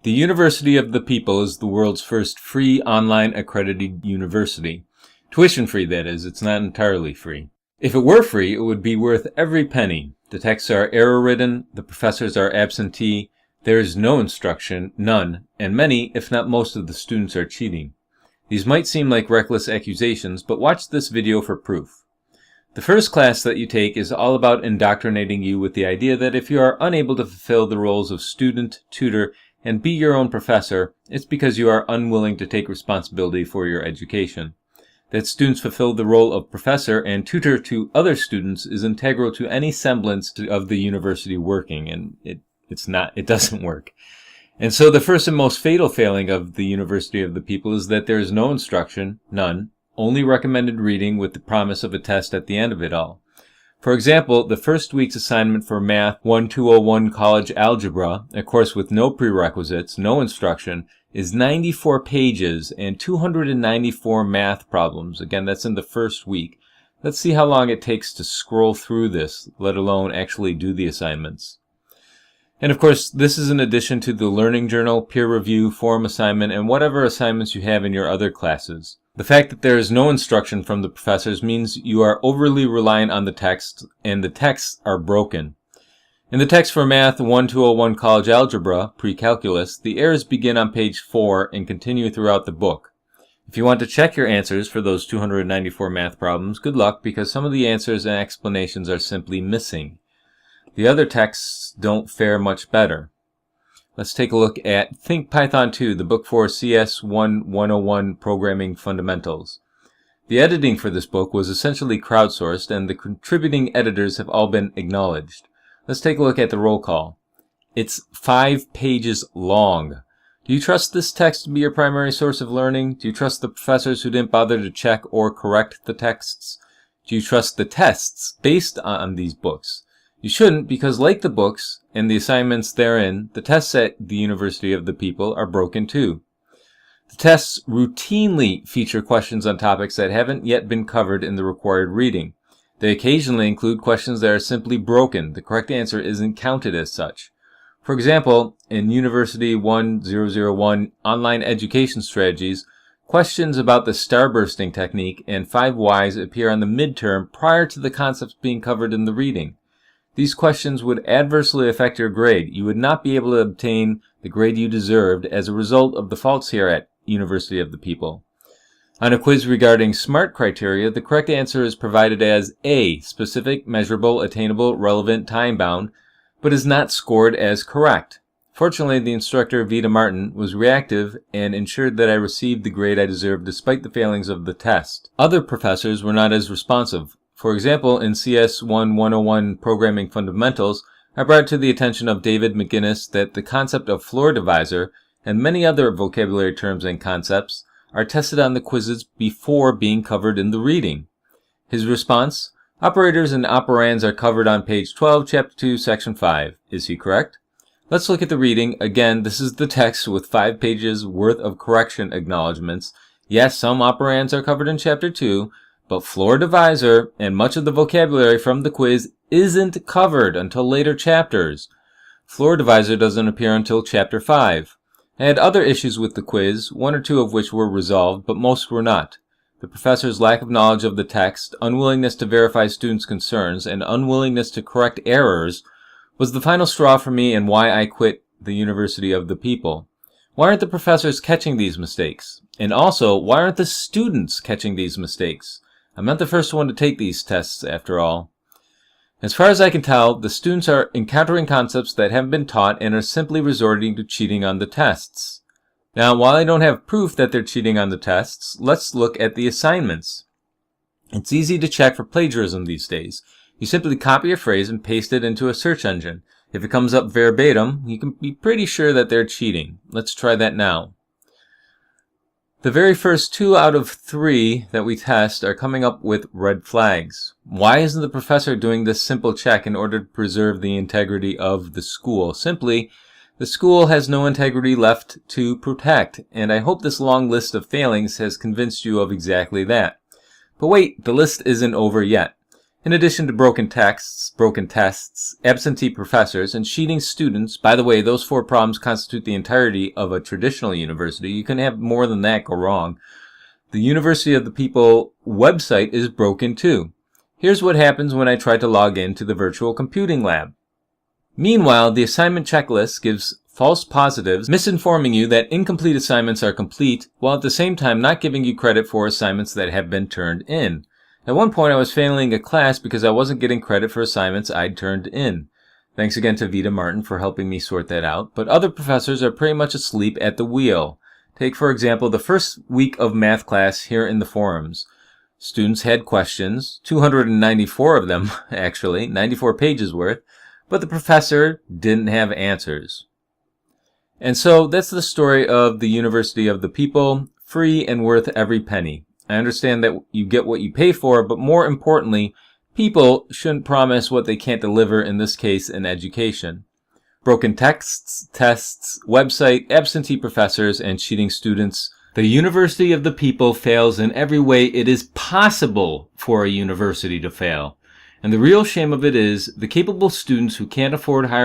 The University of the People is the world's first free online accredited university. Tuition free, that is. It's not entirely free. If it were free, it would be worth every penny. The texts are error-ridden, the professors are absentee, there is no instruction, none, and many, if not most of the students are cheating. These might seem like reckless accusations, but watch this video for proof. The first class that you take is all about indoctrinating you with the idea that if you are unable to fulfill the roles of student, tutor, and be your own professor, it's because you are unwilling to take responsibility for your education. That students fulfill the role of professor and tutor to other students is integral to any semblance of the university working, and it doesn't work. And so the first and most fatal failing of the University of the People is that there is no instruction, none, only recommended reading with the promise of a test at the end of it all. For example, the first week's assignment for Math 1201 College Algebra, a course with no prerequisites, no instruction, is 94 pages and 294 math problems. Again, that's in the first week. Let's see how long it takes to scroll through this, let alone actually do the assignments. And of course, this is in addition to the learning journal, peer review, form assignment, and whatever assignments you have in your other classes. The fact that there is no instruction from the professors means you are overly reliant on the text, and the texts are broken. In the text for Math 1201 College Algebra, Pre-Calculus, the errors begin on page 4 and continue throughout the book. If you want to check your answers for those 294 math problems, good luck, because some of the answers and explanations are simply missing. The other texts don't fare much better. Let's take a look at Think Python 2, the book for CS1 101 Programming Fundamentals. The editing for this book was essentially crowdsourced, and the contributing editors have all been acknowledged. Let's take a look at the roll call. It's 5 pages long. Do you trust this text to be your primary source of learning? Do you trust the professors who didn't bother to check or correct the texts? Do you trust the tests based on these books? You shouldn't, because like the books and the assignments therein, the tests at the University of the People are broken too. The tests routinely feature questions on topics that haven't yet been covered in the required reading. They occasionally include questions that are simply broken. The correct answer isn't counted as such. For example, in University 1001 Online Education Strategies, questions about the starbursting technique and 5 whys appear on the midterm prior to the concepts being covered in the reading. These questions would adversely affect your grade. You would not be able to obtain the grade you deserved as a result of the faults here at University of the People. On a quiz regarding SMART criteria, the correct answer is provided as A, specific, measurable, attainable, relevant, time-bound, but is not scored as correct. Fortunately, the instructor, Vita Martin, was reactive and ensured that I received the grade I deserved despite the failings of the test. Other professors were not as responsive. For example, in CS1 101 Programming Fundamentals, I brought to the attention of David McGinnis that the concept of floor divisor and many other vocabulary terms and concepts are tested on the quizzes before being covered in the reading. His response: operators and operands are covered on page 12, chapter 2, section 5. Is he correct? Let's look at the reading. Again, this is the text with 5 pages worth of correction acknowledgments. Yes, some operands are covered in chapter 2, but floor divisor and much of the vocabulary from the quiz isn't covered until later chapters. Floor divisor doesn't appear until chapter 5. I had other issues with the quiz, 1 or 2 of which were resolved, but most were not. The professor's lack of knowledge of the text, unwillingness to verify students' concerns, and unwillingness to correct errors was the final straw for me and why I quit the University of the People. Why aren't the professors catching these mistakes? And also, why aren't the students catching these mistakes? I'm not the first one to take these tests, after all. As far as I can tell, the students are encountering concepts that haven't been taught and are simply resorting to cheating on the tests. Now, while I don't have proof that they're cheating on the tests, let's look at the assignments. It's easy to check for plagiarism these days. You simply copy a phrase and paste it into a search engine. If it comes up verbatim, you can be pretty sure that they're cheating. Let's try that now. The very first 2 out of 3 that we test are coming up with red flags. Why isn't the professor doing this simple check in order to preserve the integrity of the school? Simply, the school has no integrity left to protect, and I hope this long list of failings has convinced you of exactly that. But wait, the list isn't over yet. In addition to broken texts, broken tests, absentee professors, and cheating students, by the way, those 4 problems constitute the entirety of a traditional university. You can have more than that go wrong. The University of the People website is broken too. Here's what happens when I try to log into the virtual computing lab. Meanwhile, the assignment checklist gives false positives, misinforming you that incomplete assignments are complete, while at the same time not giving you credit for assignments that have been turned in. At one point, I was failing a class because I wasn't getting credit for assignments I'd turned in. Thanks again to Vita Martin for helping me sort that out, but other professors are pretty much asleep at the wheel. Take, for example, the first week of math class here in the forums. Students had questions, 294 of them, actually, 94 pages worth, but the professor didn't have answers. And so that's the story of the University of the People, free and worth every penny. I understand that you get what you pay for, but more importantly, people shouldn't promise what they can't deliver, in this case, in education. Broken texts, tests, website, absentee professors, and cheating students. The University of the People fails in every way it is possible for a university to fail. And the real shame of it is the capable students who can't afford higher